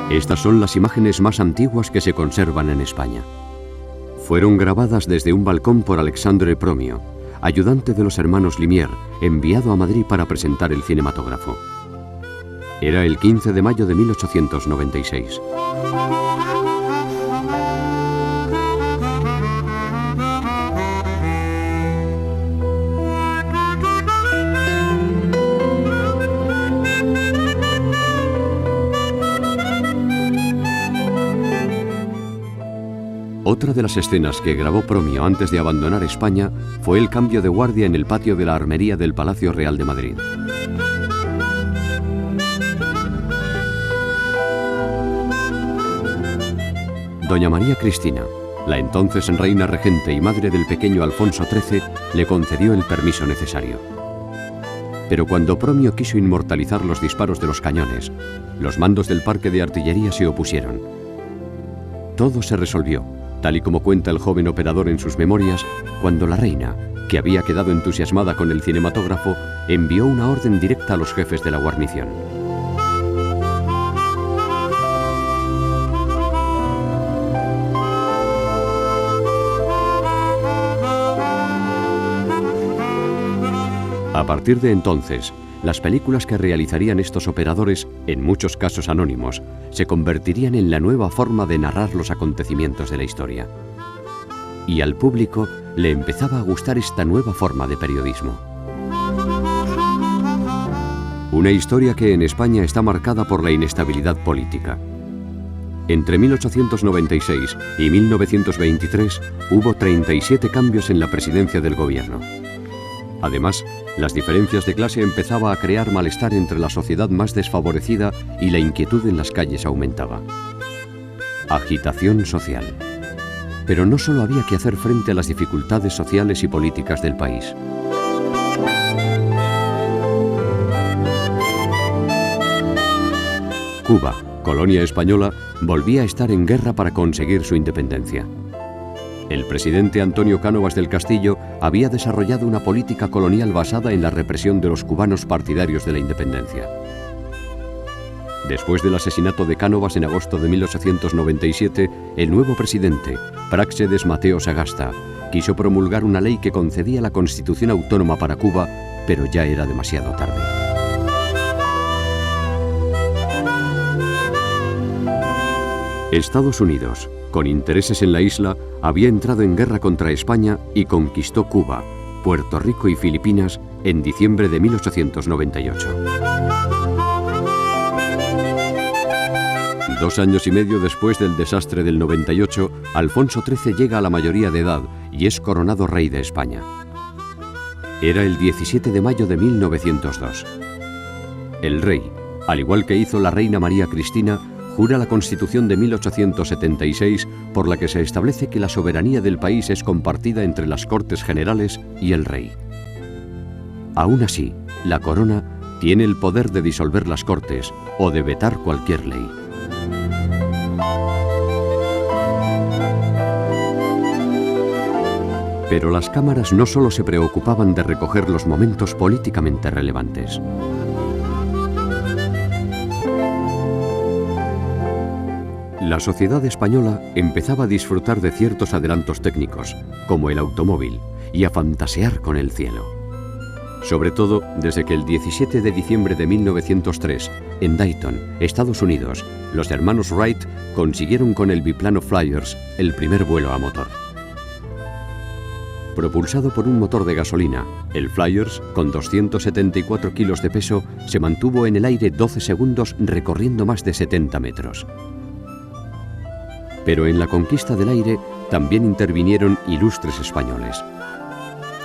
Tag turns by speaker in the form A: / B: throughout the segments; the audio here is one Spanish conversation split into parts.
A: Estas son las imágenes más antiguas que se conservan en España. Fueron grabadas desde un balcón por Alexandre Promio, ayudante de los hermanos Lumière, enviado a Madrid para presentar el cinematógrafo. Era el 15 de mayo de 1896. Otra de las escenas que grabó Promio antes de abandonar España fue el cambio de guardia en el patio de la armería del Palacio Real de Madrid. Doña María Cristina, la entonces reina regente y madre del pequeño Alfonso XIII, le concedió el permiso necesario. Pero cuando Promio quiso inmortalizar los disparos de los cañones, los mandos del Parque de Artillería se opusieron. Todo se resolvió, tal y como cuenta el joven operador en sus memorias, cuando la reina, que había quedado entusiasmada con el cinematógrafo, envió una orden directa a los jefes de la guarnición. A partir de entonces, las películas que realizarían estos operadores, en muchos casos anónimos, se convertirían en la nueva forma de narrar los acontecimientos de la historia. Y al público le empezaba a gustar esta nueva forma de periodismo. Una historia que en España está marcada por la inestabilidad política. Entre 1896 y 1923 hubo 37 cambios en la presidencia del gobierno. Además, las diferencias de clase empezaban a crear malestar entre la sociedad más desfavorecida y la inquietud en las calles aumentaba. Agitación social. Pero no solo había que hacer frente a las dificultades sociales y políticas del país. Cuba, colonia española, volvía a estar en guerra para conseguir su independencia. El presidente Antonio Cánovas del Castillo había desarrollado una política colonial basada en la represión de los cubanos partidarios de la independencia. Después del asesinato de Cánovas en agosto de 1897, el nuevo presidente, Práxedes Mateo Sagasta, quiso promulgar una ley que concedía la Constitución autónoma para Cuba, pero ya era demasiado tarde. Estados Unidos, con intereses en la isla, había entrado en guerra contra España y conquistó Cuba, Puerto Rico y Filipinas en diciembre de 1898. 2 años y medio después del desastre del 98, Alfonso XIII llega a la mayoría de edad y es coronado rey de España. Era el 17 de mayo de 1902. El rey, al igual que hizo la reina María Cristina, jura la Constitución de 1876 por la que se establece que la soberanía del país es compartida entre las Cortes Generales y el rey. Aún así, la corona tiene el poder de disolver las Cortes o de vetar cualquier ley. Pero las cámaras no solo se preocupaban de recoger los momentos políticamente relevantes. La sociedad española empezaba a disfrutar de ciertos adelantos técnicos, como el automóvil, y a fantasear con el cielo. Sobre todo desde que el 17 de diciembre de 1903, en Dayton, Estados Unidos, los hermanos Wright consiguieron con el biplano Flyers el primer vuelo a motor. Propulsado por un motor de gasolina, el Flyers, con 274 kilos de peso, se mantuvo en el aire 12 segundos recorriendo más de 70 metros. Pero en la conquista del aire también intervinieron ilustres españoles.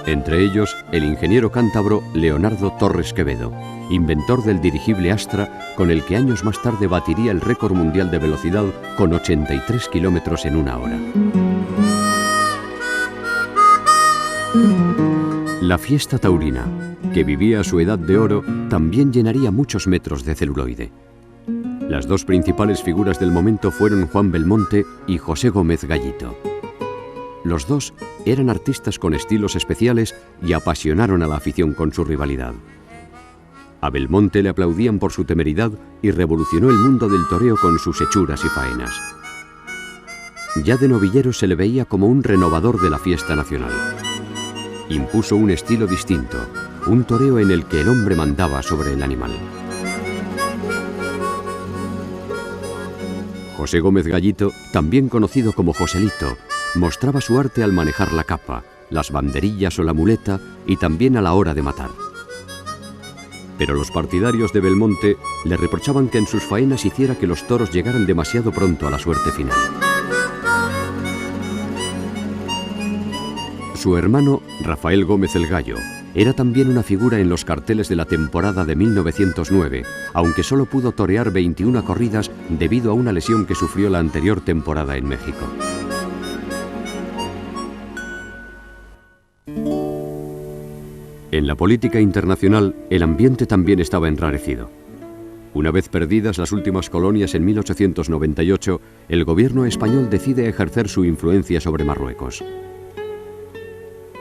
A: Entre ellos, el ingeniero cántabro Leonardo Torres Quevedo, inventor del dirigible Astra, con el que años más tarde batiría el récord mundial de velocidad con 83 kilómetros en una hora. La fiesta taurina, que vivía a su edad de oro, también llenaría muchos metros de celuloide. Las dos principales figuras del momento fueron Juan Belmonte y José Gómez Gallito. Los dos eran artistas con estilos especiales y apasionaron a la afición con su rivalidad. A Belmonte le aplaudían por su temeridad y revolucionó el mundo del toreo con sus hechuras y faenas. Ya de novillero se le veía como un renovador de la fiesta nacional. Impuso un estilo distinto, un toreo en el que el hombre mandaba sobre el animal. José Gómez Gallito, también conocido como Joselito, mostraba su arte al manejar la capa, las banderillas o la muleta y también a la hora de matar. Pero los partidarios de Belmonte le reprochaban que en sus faenas hiciera que los toros llegaran demasiado pronto a la suerte final. Su hermano, Rafael Gómez el Gallo, era también una figura en los carteles de la temporada de 1909, aunque solo pudo torear 21 corridas debido a una lesión que sufrió la anterior temporada en México. En la política internacional, el ambiente también estaba enrarecido. Una vez perdidas las últimas colonias en 1898, el gobierno español decide ejercer su influencia sobre Marruecos.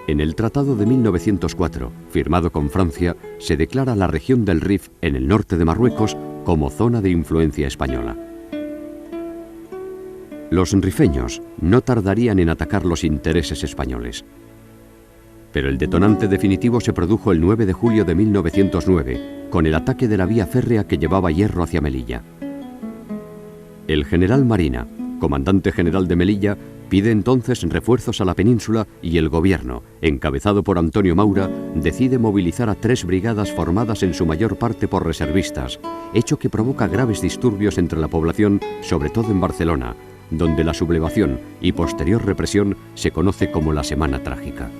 A: En el Tratado de 1904, firmado con Francia, se declara la región del Rif, en el norte de Marruecos, como zona de influencia española. Los rifeños no tardarían en atacar los intereses españoles. Pero el detonante definitivo se produjo el 9 de julio de 1909, con el ataque de la vía férrea que llevaba hierro hacia Melilla. El general Marina, comandante general de Melilla, pide entonces refuerzos a la península y el gobierno, encabezado por Antonio Maura, decide movilizar a 3 brigadas formadas en su mayor parte por reservistas, hecho que provoca graves disturbios entre la población, sobre todo en Barcelona, donde la sublevación y posterior represión se conoce como la Semana Trágica.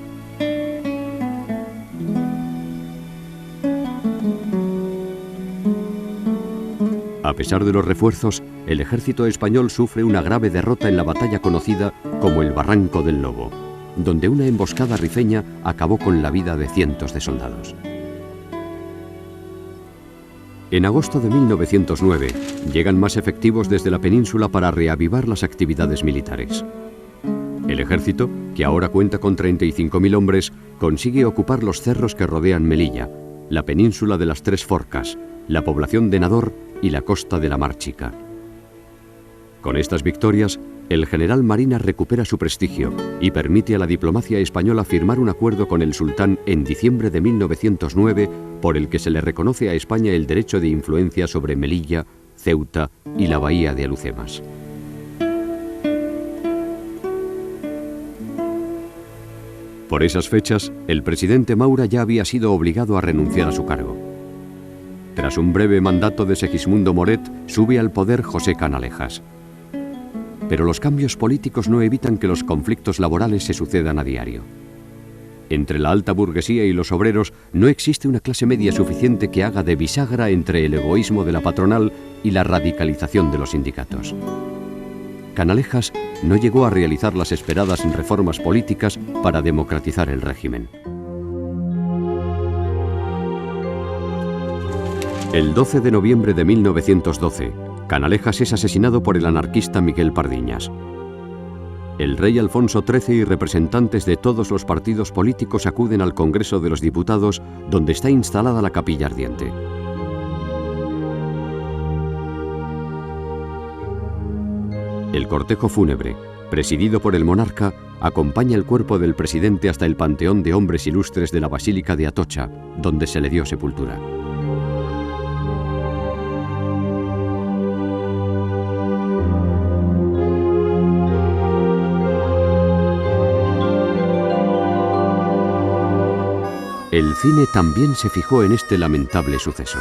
A: A pesar de los refuerzos, el ejército español sufre una grave derrota en la batalla conocida como el Barranco del Lobo, donde una emboscada rifeña acabó con la vida de cientos de soldados. En agosto de 1909, llegan más efectivos desde la península para reavivar las actividades militares. El ejército, que ahora cuenta con 35.000 hombres, consigue ocupar los cerros que rodean Melilla, la península de las Tres Forcas, la población de Nador y la costa de la Mar Chica. Con estas victorias, el general Marina recupera su prestigio y permite a la diplomacia española firmar un acuerdo con el sultán en diciembre de 1909 por el que se le reconoce a España el derecho de influencia sobre Melilla, Ceuta y la bahía de Alhucemas. Por esas fechas, el presidente Maura ya había sido obligado a renunciar a su cargo. Tras un breve mandato de Segismundo Moret, sube al poder José Canalejas. Pero los cambios políticos no evitan que los conflictos laborales se sucedan a diario. Entre la alta burguesía y los obreros no existe una clase media suficiente que haga de bisagra entre el egoísmo de la patronal y la radicalización de los sindicatos. Canalejas no llegó a realizar las esperadas reformas políticas para democratizar el régimen. El 12 de noviembre de 1912, Canalejas es asesinado por el anarquista Miguel Pardiñas. El rey Alfonso XIII y representantes de todos los partidos políticos acuden al Congreso de los Diputados, donde está instalada la capilla ardiente. El cortejo fúnebre, presidido por el monarca, acompaña el cuerpo del presidente hasta el panteón de hombres ilustres de la Basílica de Atocha, donde se le dio sepultura. El cine también se fijó en este lamentable suceso.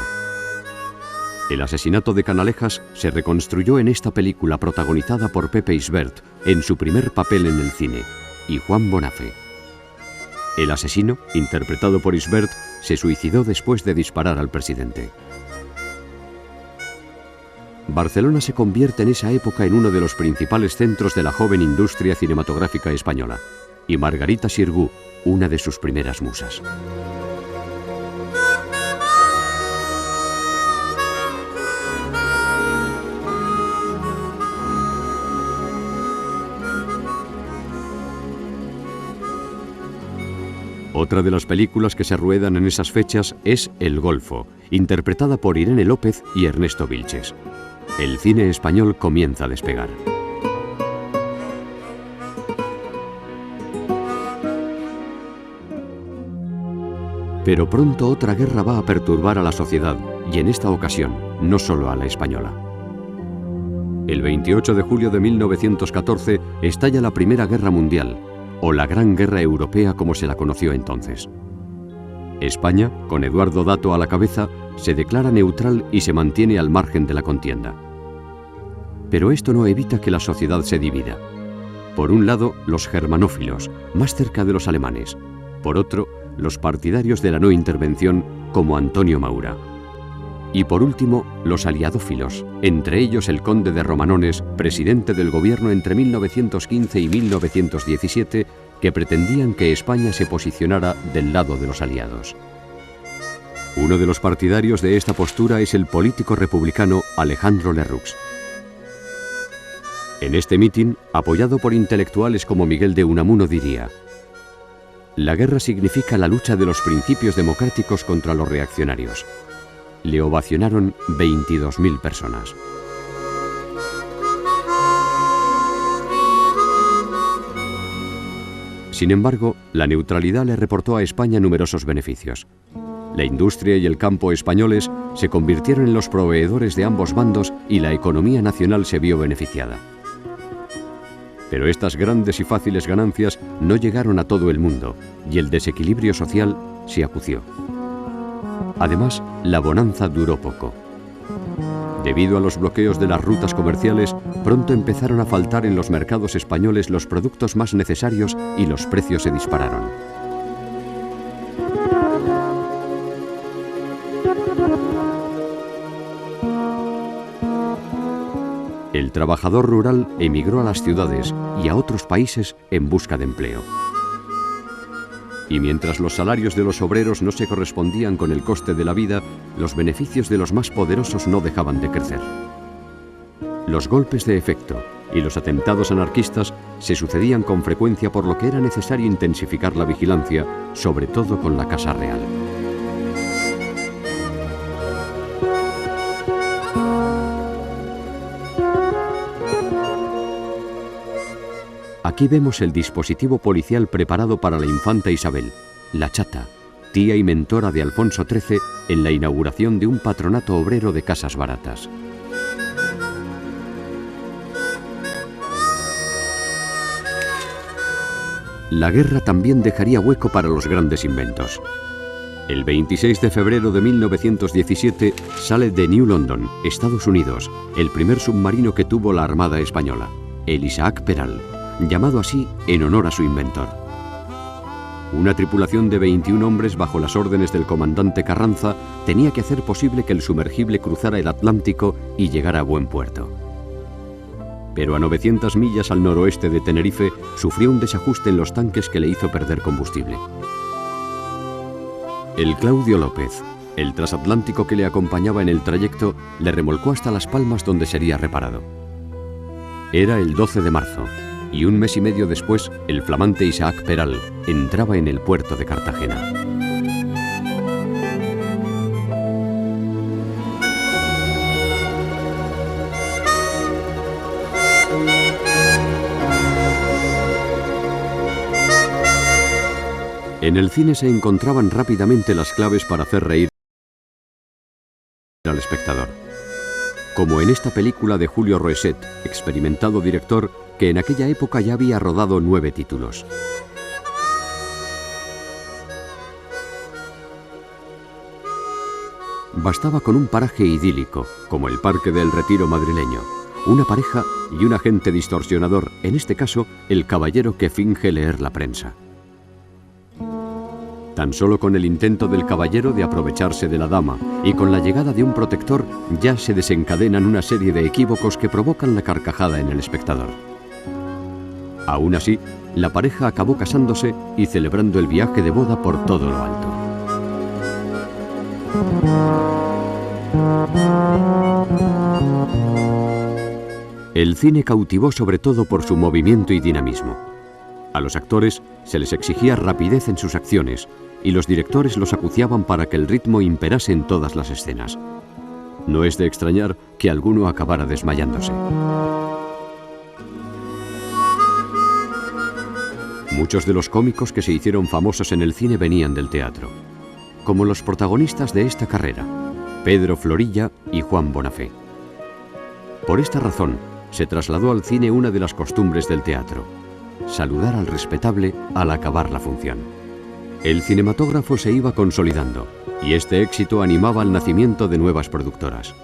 A: El asesinato de Canalejas se reconstruyó en esta película protagonizada por Pepe Isbert, en su primer papel en el cine, y Juan Bonafe. El asesino, interpretado por Isbert, se suicidó después de disparar al presidente. Barcelona se convierte en esa época en uno de los principales centros de la joven industria cinematográfica española, y Margarita Xirgu, una de sus primeras musas. Otra de las películas que se ruedan en esas fechas es El Golfo, interpretada por Irene López y Ernesto Vilches. El cine español comienza a despegar. Pero pronto otra guerra va a perturbar a la sociedad, y en esta ocasión, no solo a la española. El 28 de julio de 1914 estalla la Primera Guerra Mundial, o la Gran Guerra Europea como se la conoció entonces. España, con Eduardo Dato a la cabeza, se declara neutral y se mantiene al margen de la contienda. Pero esto no evita que la sociedad se divida. Por un lado, los germanófilos, más cerca de los alemanes. Por otro, los partidarios de la no intervención, como Antonio Maura. Y por último, los aliadófilos, entre ellos el conde de Romanones, presidente del gobierno entre 1915 y 1917, que pretendían que España se posicionara del lado de los aliados. Uno de los partidarios de esta postura es el político republicano Alejandro Lerroux. En este mitin, apoyado por intelectuales como Miguel de Unamuno, diría: «La guerra significa la lucha de los principios democráticos contra los reaccionarios». Le ovacionaron 22.000 personas. Sin embargo, la neutralidad le reportó a España numerosos beneficios. La industria y el campo españoles se convirtieron en los proveedores de ambos bandos y la economía nacional se vio beneficiada. Pero estas grandes y fáciles ganancias no llegaron a todo el mundo y el desequilibrio social se acució. Además, la bonanza duró poco. Debido a los bloqueos de las rutas comerciales, pronto empezaron a faltar en los mercados españoles los productos más necesarios y los precios se dispararon. El trabajador rural emigró a las ciudades y a otros países en busca de empleo. Y mientras los salarios de los obreros no se correspondían con el coste de la vida, los beneficios de los más poderosos no dejaban de crecer. Los golpes de efecto y los atentados anarquistas se sucedían con frecuencia, por lo que era necesario intensificar la vigilancia, sobre todo con la Casa Real. Aquí vemos el dispositivo policial preparado para la infanta Isabel, la Chata, tía y mentora de Alfonso XIII, en la inauguración de un patronato obrero de casas baratas. La guerra también dejaría hueco para los grandes inventos. El 26 de febrero de 1917 sale de New London, Estados Unidos, el primer submarino que tuvo la Armada Española, el Isaac Peral, llamado así en honor a su inventor. Una tripulación de 21 hombres bajo las órdenes del comandante Carranza tenía que hacer posible que el sumergible cruzara el Atlántico y llegara a buen puerto. Pero a 900 millas al noroeste de Tenerife sufrió un desajuste en los tanques que le hizo perder combustible. El Claudio López, el transatlántico que le acompañaba en el trayecto, le remolcó hasta Las Palmas, donde sería reparado. Era el 12 de marzo. Y un mes y medio después, el flamante Isaac Peral entraba en el puerto de Cartagena. En el cine se encontraban rápidamente las claves para hacer reír al espectador. Como en esta película de Julio Roeset, experimentado director, que en aquella época ya había rodado 9 títulos. Bastaba con un paraje idílico, como el Parque del Retiro madrileño, una pareja y un agente distorsionador, en este caso, el caballero que finge leer la prensa. Tan solo con el intento del caballero de aprovecharse de la dama y con la llegada de un protector ya se desencadenan una serie de equívocos que provocan la carcajada en el espectador. Aún así, la pareja acabó casándose y celebrando el viaje de boda por todo lo alto. El cine cautivó sobre todo por su movimiento y dinamismo. A los actores se les exigía rapidez en sus acciones y los directores los acuciaban para que el ritmo imperase en todas las escenas. No es de extrañar que alguno acabara desmayándose. Muchos de los cómicos que se hicieron famosos en el cine venían del teatro, como los protagonistas de esta carrera, Pedro Florilla y Juan Bonafé. Por esta razón, se trasladó al cine una de las costumbres del teatro: saludar al respetable al acabar la función. El cinematógrafo se iba consolidando y este éxito animaba al nacimiento de nuevas productoras,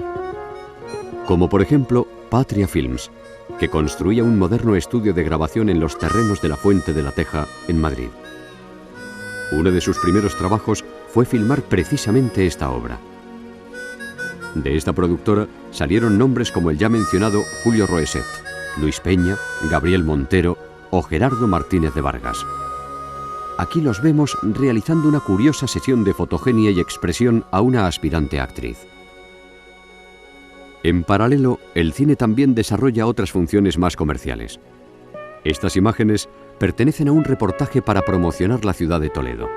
A: como por ejemplo Patria Films, que construía un moderno estudio de grabación en los terrenos de la Fuente de la Teja, en Madrid. Uno de sus primeros trabajos fue filmar precisamente esta obra. De esta productora salieron nombres como el ya mencionado Julio Roeset, Luis Peña, Gabriel Montero o Gerardo Martínez de Vargas. Aquí los vemos realizando una curiosa sesión de fotogenia y expresión a una aspirante actriz. En paralelo, el cine también desarrolla otras funciones más comerciales. Estas imágenes pertenecen a un reportaje para promocionar la ciudad de Toledo.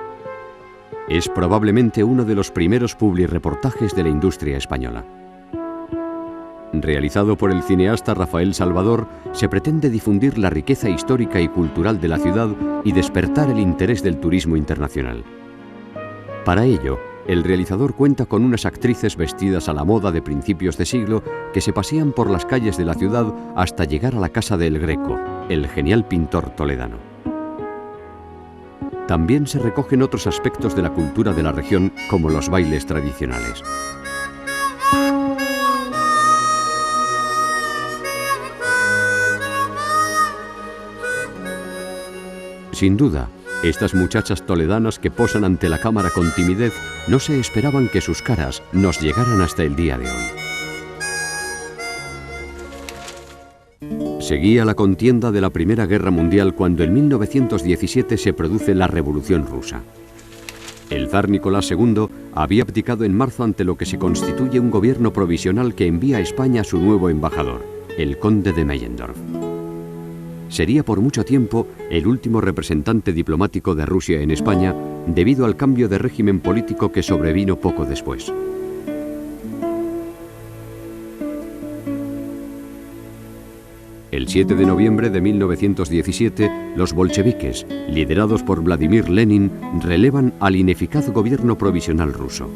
A: Es probablemente uno de los primeros publireportajes de la industria española. Realizado por el cineasta Rafael Salvador, se pretende difundir la riqueza histórica y cultural de la ciudad y despertar el interés del turismo internacional. Para ello, el realizador cuenta con unas actrices vestidas a la moda de principios de siglo que se pasean por las calles de la ciudad hasta llegar a la casa de El Greco, el genial pintor toledano. También se recogen otros aspectos de la cultura de la región, como los bailes tradicionales. Sin duda, estas muchachas toledanas que posan ante la cámara con timidez no se esperaban que sus caras nos llegaran hasta el día de hoy. Seguía la contienda de la Primera Guerra Mundial cuando en 1917 se produce la Revolución Rusa. El zar Nicolás II había abdicado en marzo ante lo que se constituye un gobierno provisional que envía a España a su nuevo embajador, el conde de Meyendorff. Sería por mucho tiempo el último representante diplomático de Rusia en España debido al cambio de régimen político que sobrevino poco después. El 7 de noviembre de 1917, los bolcheviques, liderados por Vladimir Lenin, relevan al ineficaz gobierno provisional ruso.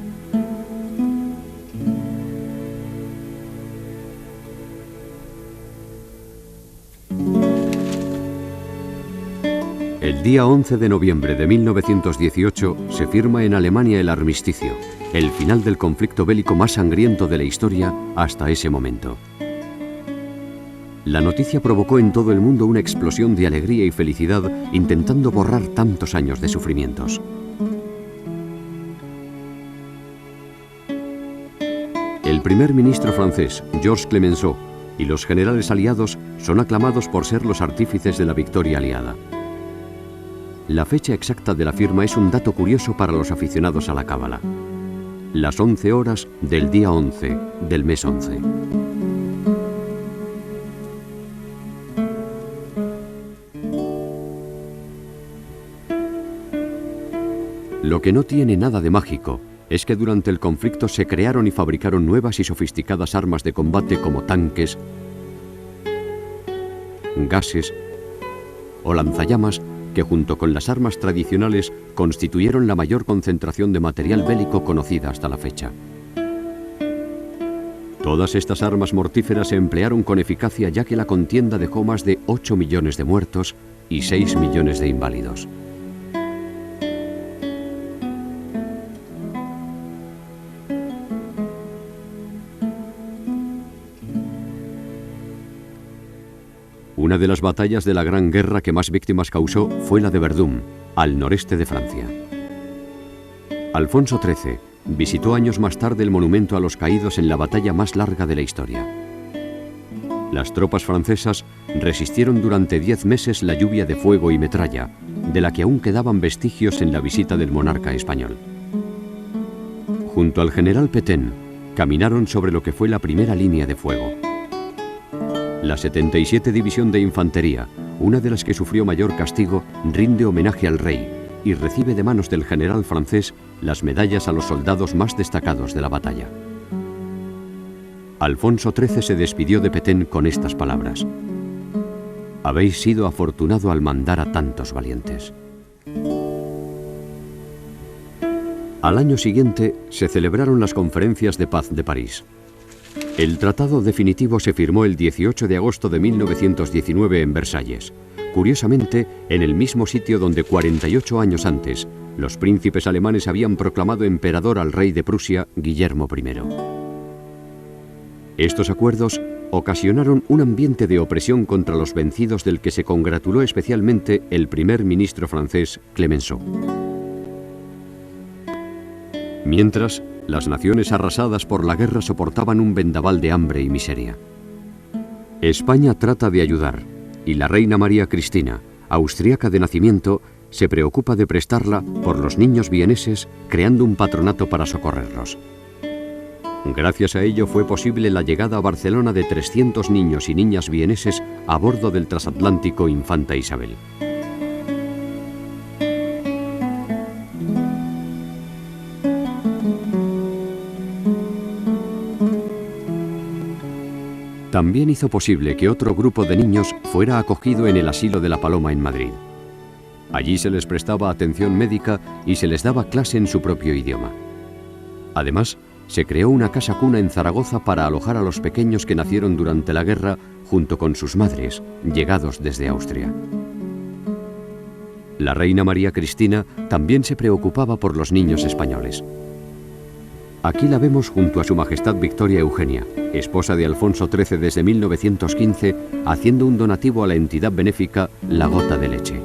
A: El día 11 de noviembre de 1918 se firma en Alemania el armisticio, el final del conflicto bélico más sangriento de la historia hasta ese momento. La noticia provocó en todo el mundo una explosión de alegría y felicidad, intentando borrar tantos años de sufrimientos. El primer ministro francés, Georges Clemenceau, y los generales aliados son aclamados por ser los artífices de la victoria aliada. La fecha exacta de la firma es un dato curioso para los aficionados a la cábala: las 11 horas del día 11 del mes 11. Lo que no tiene nada de mágico es que durante el conflicto se crearon y fabricaron nuevas y sofisticadas armas de combate como tanques, gases o lanzallamas, que junto con las armas tradicionales constituyeron la mayor concentración de material bélico conocida hasta la fecha. Todas estas armas mortíferas se emplearon con eficacia, ya que la contienda dejó más de 8 millones de muertos y 6 millones de inválidos. Una de las batallas de la Gran Guerra que más víctimas causó fue la de Verdún, al noreste de Francia. Alfonso XIII visitó años más tarde el monumento a los caídos en la batalla más larga de la historia. Las tropas francesas resistieron durante 10 meses la lluvia de fuego y metralla, de la que aún quedaban vestigios en la visita del monarca español. Junto al general Pétain, caminaron sobre lo que fue la primera línea de fuego. La 77 División de Infantería, una de las que sufrió mayor castigo, rinde homenaje al rey y recibe de manos del general francés las medallas a los soldados más destacados de la batalla. Alfonso XIII se despidió de Petén con estas palabras: «Habéis sido afortunado al mandar a tantos valientes». Al año siguiente se celebraron las Conferencias de Paz de París. El tratado definitivo se firmó el 18 de agosto de 1919 en Versalles, curiosamente en el mismo sitio donde 48 años antes los príncipes alemanes habían proclamado emperador al rey de Prusia, Guillermo I. Estos acuerdos ocasionaron un ambiente de opresión contra los vencidos del que se congratuló especialmente el primer ministro francés, Clemenceau. Mientras, las naciones arrasadas por la guerra soportaban un vendaval de hambre y miseria. España trata de ayudar, y la reina María Cristina, austríaca de nacimiento, se preocupa de prestarla por los niños vieneses, creando un patronato para socorrerlos. Gracias a ello fue posible la llegada a Barcelona de 300 niños y niñas vieneses a bordo del transatlántico Infanta Isabel. También hizo posible que otro grupo de niños fuera acogido en el Asilo de la Paloma en Madrid. Allí se les prestaba atención médica y se les daba clase en su propio idioma. Además, se creó una casa cuna en Zaragoza para alojar a los pequeños que nacieron durante la guerra junto con sus madres, llegados desde Austria. La reina María Cristina también se preocupaba por los niños españoles. Aquí la vemos junto a su Majestad Victoria Eugenia, esposa de Alfonso XIII desde 1915, haciendo un donativo a la entidad benéfica La Gota de Leche.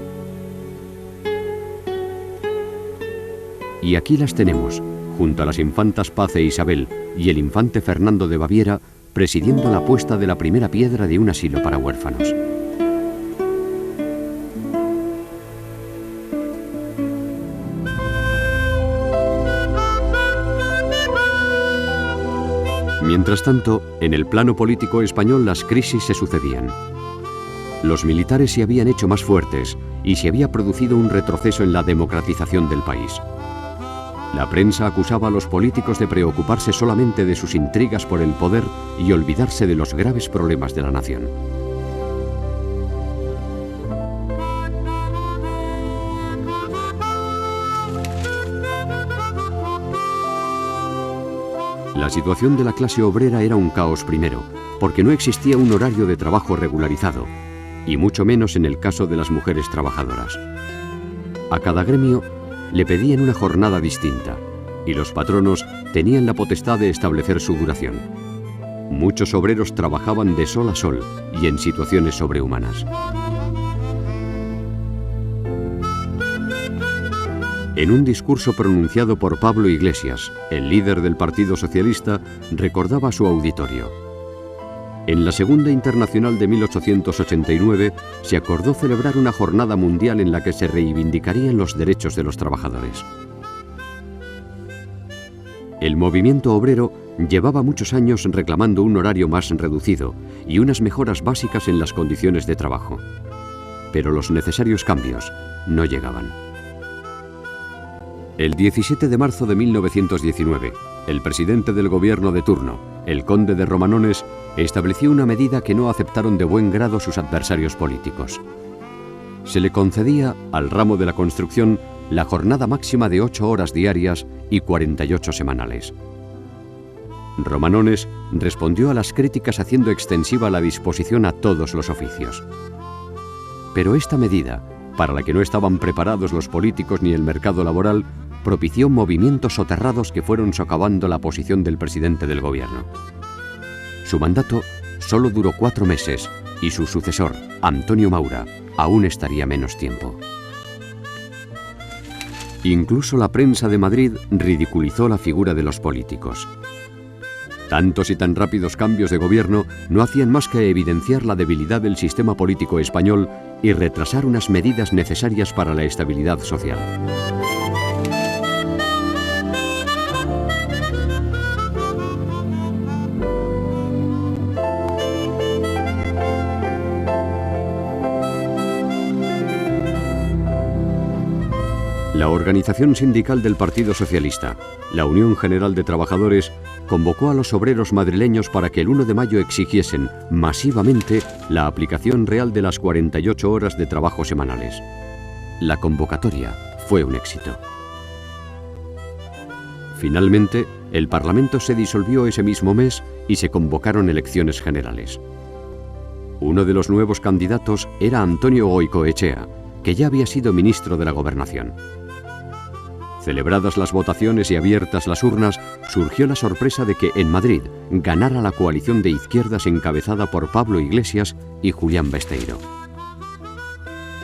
A: Y aquí las tenemos, junto a las infantas Paz e Isabel y el infante Fernando de Baviera, presidiendo la puesta de la primera piedra de un asilo para huérfanos. Mientras tanto, en el plano político español las crisis se sucedían. Los militares se habían hecho más fuertes y se había producido un retroceso en la democratización del país. La prensa acusaba a los políticos de preocuparse solamente de sus intrigas por el poder y olvidarse de los graves problemas de la nación. La situación de la clase obrera era un caos primero, porque no existía un horario de trabajo regularizado, y mucho menos en el caso de las mujeres trabajadoras. A cada gremio le pedían una jornada distinta, y los patronos tenían la potestad de establecer su duración. Muchos obreros trabajaban de sol a sol y en situaciones sobrehumanas. En un discurso pronunciado por Pablo Iglesias, el líder del Partido Socialista, recordaba a su auditorio: en la Segunda Internacional de 1889 se acordó celebrar una jornada mundial en la que se reivindicarían los derechos de los trabajadores. El movimiento obrero llevaba muchos años reclamando un horario más reducido y unas mejoras básicas en las condiciones de trabajo. Pero los necesarios cambios no llegaban. El 17 de marzo de 1919, el presidente del gobierno de turno, el conde de Romanones, estableció una medida que no aceptaron de buen grado sus adversarios políticos. Se le concedía al ramo de la construcción la jornada máxima de 8 horas diarias y 48 semanales. Romanones respondió a las críticas haciendo extensiva la disposición a todos los oficios. Pero esta medida, para la que no estaban preparados los políticos ni el mercado laboral, propició movimientos soterrados que fueron socavando la posición del presidente del gobierno. Su mandato solo duró 4 meses y su sucesor, Antonio Maura, aún estaría menos tiempo. Incluso la prensa de Madrid ridiculizó la figura de los políticos. Tantos y tan rápidos cambios de gobierno no hacían más que evidenciar la debilidad del sistema político español y retrasar unas medidas necesarias para la estabilidad social. La organización sindical del Partido Socialista, la Unión General de Trabajadores, convocó a los obreros madrileños para que el 1 de mayo exigiesen masivamente la aplicación real de las 48 horas de trabajo semanales. La convocatoria fue un éxito. Finalmente, el Parlamento se disolvió ese mismo mes y se convocaron elecciones generales. Uno de los nuevos candidatos era Antonio Goicoechea, que ya había sido ministro de la Gobernación. Celebradas las votaciones y abiertas las urnas, surgió la sorpresa de que en Madrid ganara la coalición de izquierdas encabezada por Pablo Iglesias y Julián Besteiro.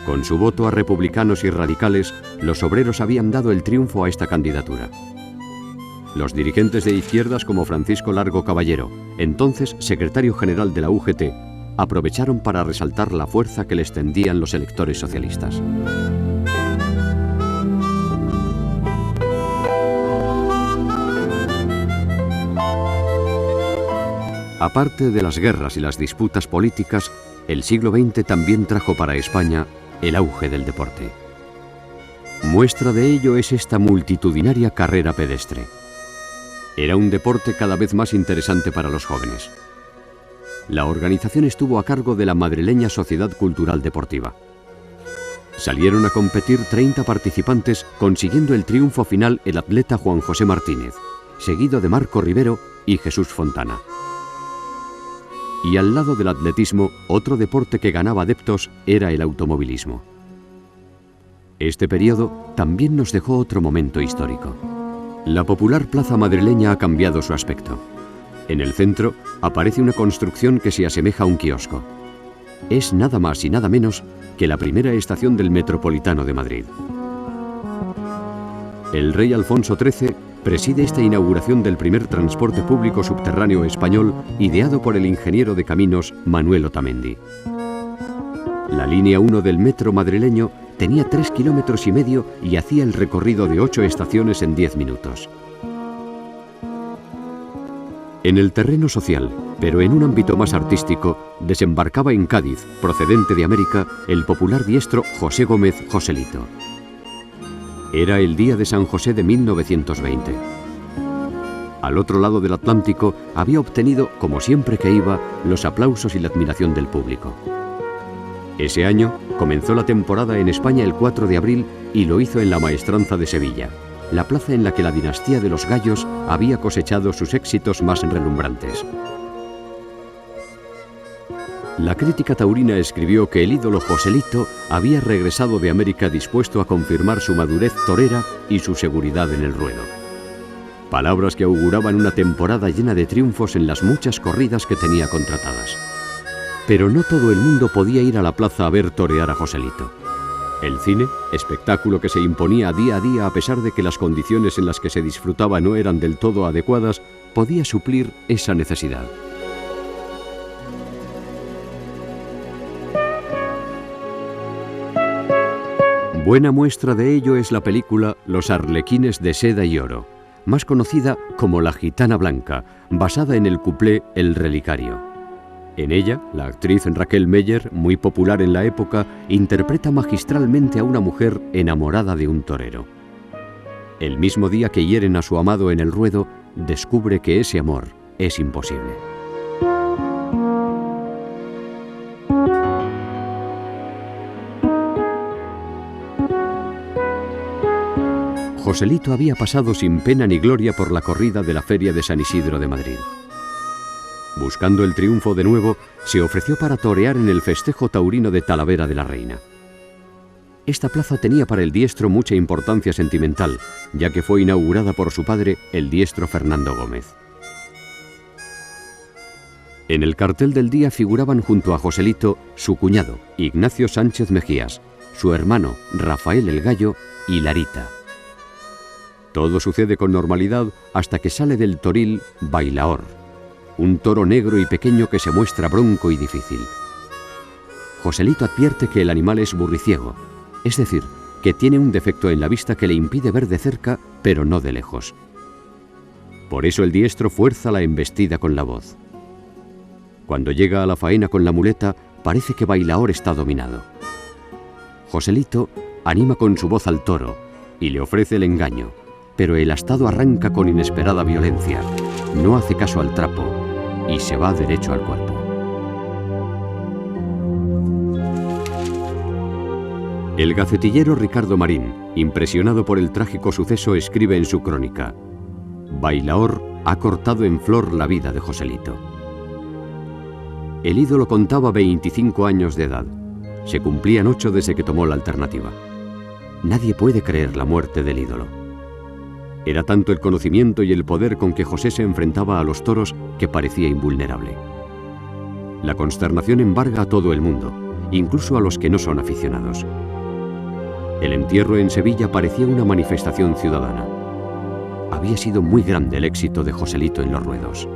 A: Con su voto a republicanos y radicales, los obreros habían dado el triunfo a esta candidatura. Los dirigentes de izquierdas como Francisco Largo Caballero, entonces secretario general de la UGT, aprovecharon para resaltar la fuerza que les tendían los electores socialistas. Aparte de las guerras y las disputas políticas, el siglo XX también trajo para España el auge del deporte. Muestra de ello es esta multitudinaria carrera pedestre. Era un deporte cada vez más interesante para los jóvenes. La organización estuvo a cargo de la madrileña Sociedad Cultural Deportiva. Salieron a competir 30 participantes, consiguiendo el triunfo final el atleta Juan José Martínez, seguido de Marco Rivero y Jesús Fontana. Y al lado del atletismo, otro deporte que ganaba adeptos era el automovilismo. Este periodo también nos dejó otro momento histórico. La popular plaza madrileña ha cambiado su aspecto. En el centro aparece una construcción que se asemeja a un kiosco. Es nada más y nada menos que la primera estación del Metropolitano de Madrid. El rey Alfonso XIII preside esta inauguración del primer transporte público subterráneo español ideado por el ingeniero de caminos Manuel Otamendi. La línea 1 del metro madrileño tenía 3,5 kilómetros y hacía el recorrido de 8 estaciones en 10 minutos. En el terreno social, pero en un ámbito más artístico, desembarcaba en Cádiz, procedente de América, el popular diestro José Gómez Joselito. Era el día de San José de 1920. Al otro lado del Atlántico había obtenido, como siempre que iba, los aplausos y la admiración del público. Ese año comenzó la temporada en España el 4 de abril y lo hizo en la Maestranza de Sevilla, la plaza en la que la dinastía de los Gallos había cosechado sus éxitos más relumbrantes. La crítica taurina escribió que el ídolo Joselito había regresado de América dispuesto a confirmar su madurez torera y su seguridad en el ruedo. Palabras que auguraban una temporada llena de triunfos en las muchas corridas que tenía contratadas. Pero no todo el mundo podía ir a la plaza a ver torear a Joselito. El cine, espectáculo que se imponía día a día a pesar de que las condiciones en las que se disfrutaba no eran del todo adecuadas, podía suplir esa necesidad. Buena muestra de ello es la película Los Arlequines de Seda y Oro, más conocida como La Gitana Blanca, basada en el cuplé El Relicario. En ella, la actriz Raquel Meyer, muy popular en la época, interpreta magistralmente a una mujer enamorada de un torero. El mismo día que hieren a su amado en el ruedo, descubre que ese amor es imposible. Joselito había pasado sin pena ni gloria por la corrida de la Feria de San Isidro de Madrid. Buscando el triunfo de nuevo, se ofreció para torear en el festejo taurino de Talavera de la Reina. Esta plaza tenía para el diestro mucha importancia sentimental, ya que fue inaugurada por su padre, el diestro Fernando Gómez. En el cartel del día figuraban junto a Joselito su cuñado, Ignacio Sánchez Mejías, su hermano, Rafael el Gallo, y Larita. Todo sucede con normalidad hasta que sale del toril Bailaor, un toro negro y pequeño que se muestra bronco y difícil. Joselito advierte que el animal es burriciego, es decir, que tiene un defecto en la vista que le impide ver de cerca, pero no de lejos. Por eso el diestro fuerza la embestida con la voz. Cuando llega a la faena con la muleta, parece que Bailaor está dominado. Joselito anima con su voz al toro, y le ofrece el engaño, pero el astado arranca con inesperada violencia, no hace caso al trapo y se va derecho al cuerpo. El gacetillero Ricardo Marín, impresionado por el trágico suceso, escribe en su crónica: Bailaor ha cortado en flor la vida de Joselito. El ídolo contaba 25 años de edad. Se cumplían 8 desde que tomó la alternativa. Nadie puede creer la muerte del ídolo. Era tanto el conocimiento y el poder con que José se enfrentaba a los toros que parecía invulnerable. La consternación embarga a todo el mundo, incluso a los que no son aficionados. El entierro en Sevilla parecía una manifestación ciudadana. Había sido muy grande el éxito de Joselito en los ruedos.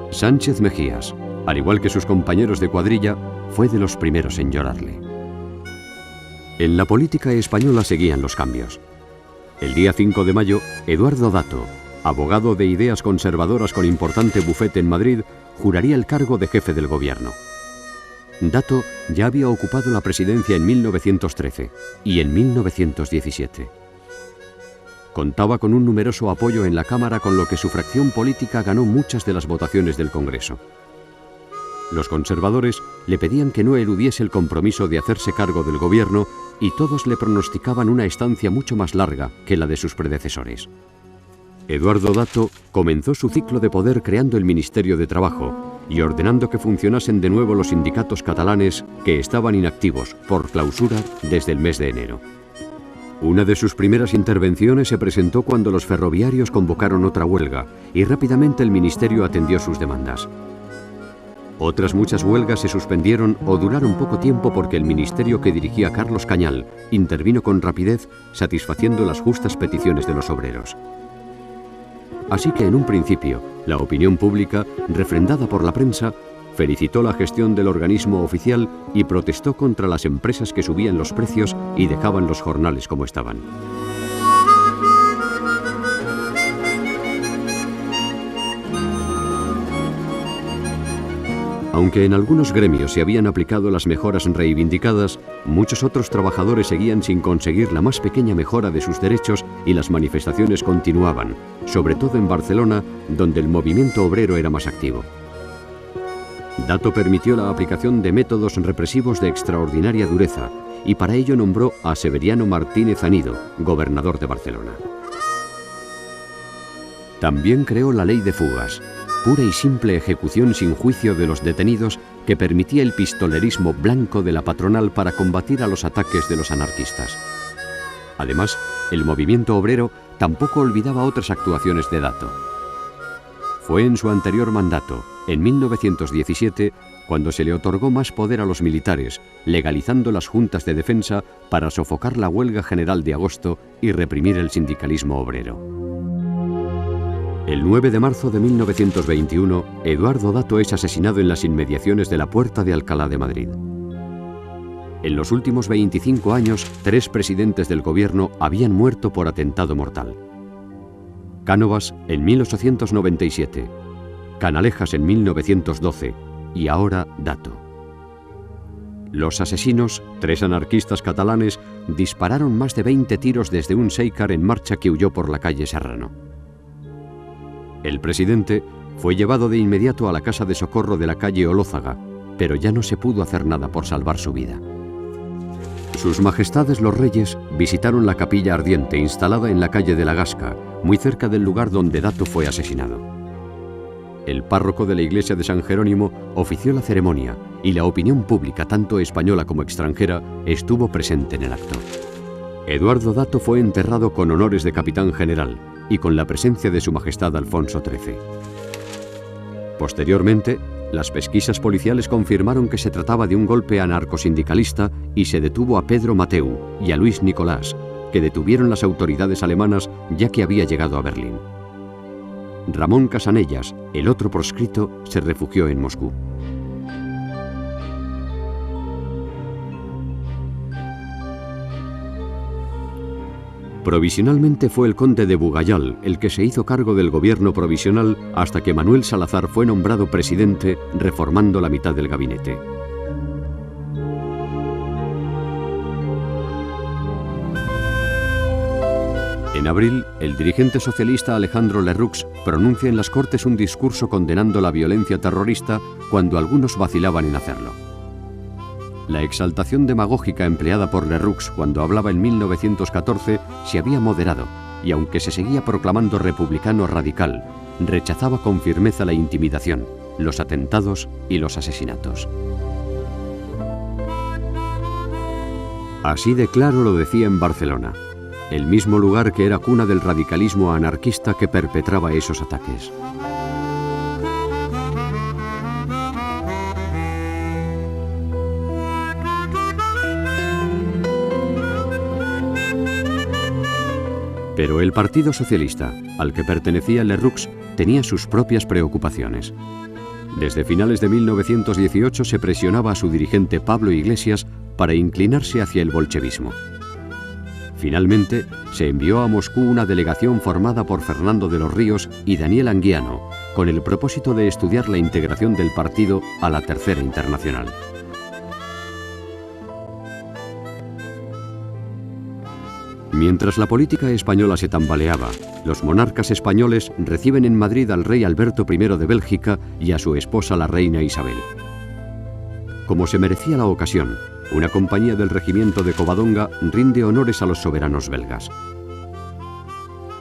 A: Sánchez Mejías, al igual que sus compañeros de cuadrilla, fue de los primeros en llorarle. En la política española seguían los cambios. El día 5 de mayo, Eduardo Dato, abogado de ideas conservadoras con importante bufete en Madrid, juraría el cargo de jefe del gobierno. Dato ya había ocupado la presidencia en 1913 y en 1917. Contaba con un numeroso apoyo en la Cámara, con lo que su fracción política ganó muchas de las votaciones del Congreso. Los conservadores le pedían que no eludiese el compromiso de hacerse cargo del gobierno y todos le pronosticaban una estancia mucho más larga que la de sus predecesores. Eduardo Dato comenzó su ciclo de poder creando el Ministerio de Trabajo y ordenando que funcionasen de nuevo los sindicatos catalanes, que estaban inactivos por clausura desde el mes de enero. Una de sus primeras intervenciones se presentó cuando los ferroviarios convocaron otra huelga y rápidamente el ministerio atendió sus demandas. Otras muchas huelgas se suspendieron o duraron poco tiempo porque el ministerio que dirigía Carlos Cañal intervino con rapidez, satisfaciendo las justas peticiones de los obreros. Así que en un principio, la opinión pública, refrendada por la prensa, felicitó la gestión del organismo oficial y protestó contra las empresas que subían los precios y dejaban los jornales como estaban. Aunque en algunos gremios se habían aplicado las mejoras reivindicadas, muchos otros trabajadores seguían sin conseguir la más pequeña mejora de sus derechos y las manifestaciones continuaban, sobre todo en Barcelona, donde el movimiento obrero era más activo. Dato permitió la aplicación de métodos represivos de extraordinaria dureza y para ello nombró a Severiano Martínez Anido, gobernador de Barcelona. También creó la ley de fugas, pura y simple ejecución sin juicio de los detenidos, que permitía el pistolerismo blanco de la patronal para combatir a los ataques de los anarquistas. Además, el movimiento obrero tampoco olvidaba otras actuaciones de Dato. Fue en su anterior mandato, en 1917, cuando se le otorgó más poder a los militares, legalizando las juntas de defensa para sofocar la huelga general de agosto y reprimir el sindicalismo obrero. El 9 de marzo de 1921, Eduardo Dato es asesinado en las inmediaciones de la Puerta de Alcalá de Madrid. En los últimos 25 años, 3 presidentes del gobierno habían muerto por atentado mortal. Cánovas en 1897, Canalejas en 1912 y ahora Dato. Los asesinos, 3 anarquistas catalanes, dispararon más de 20 tiros desde un Seicar en marcha que huyó por la calle Serrano. El presidente fue llevado de inmediato a la casa de socorro de la calle Olózaga, pero ya no se pudo hacer nada por salvar su vida. Sus Majestades los Reyes visitaron la capilla ardiente instalada en la calle de la Gasca, muy cerca del lugar donde Dato fue asesinado. El párroco de la iglesia de San Jerónimo ofició la ceremonia y la opinión pública, tanto española como extranjera, estuvo presente en el acto. Eduardo Dato fue enterrado con honores de capitán general y con la presencia de Su Majestad Alfonso XIII. Posteriormente, las pesquisas policiales confirmaron que se trataba de un golpe anarcosindicalista y se detuvo a Pedro Mateu y a Luis Nicolás, que detuvieron las autoridades alemanas ya que había llegado a Berlín. Ramón Casanellas, el otro proscrito, se refugió en Moscú. Provisionalmente fue el conde de Bugayal el que se hizo cargo del gobierno provisional hasta que Manuel Salazar fue nombrado presidente, reformando la mitad del gabinete. En abril, el dirigente socialista Alejandro Lerroux pronuncia en las Cortes un discurso condenando la violencia terrorista cuando algunos vacilaban en hacerlo. La exaltación demagógica empleada por Lerroux cuando hablaba en 1914 se había moderado y, aunque se seguía proclamando republicano radical, rechazaba con firmeza la intimidación, los atentados y los asesinatos. Así de claro lo decía en Barcelona, el mismo lugar que era cuna del radicalismo anarquista que perpetraba esos ataques. Pero el Partido Socialista, al que pertenecía Lerroux, tenía sus propias preocupaciones. Desde finales de 1918 se presionaba a su dirigente Pablo Iglesias para inclinarse hacia el bolchevismo. Finalmente, se envió a Moscú una delegación formada por Fernando de los Ríos y Daniel Anguiano, con el propósito de estudiar la integración del partido a la Tercera Internacional. Mientras la política española se tambaleaba, los monarcas españoles reciben en Madrid al rey Alberto I de Bélgica y a su esposa la reina Isabel. Como se merecía la ocasión, una compañía del regimiento de Covadonga rinde honores a los soberanos belgas.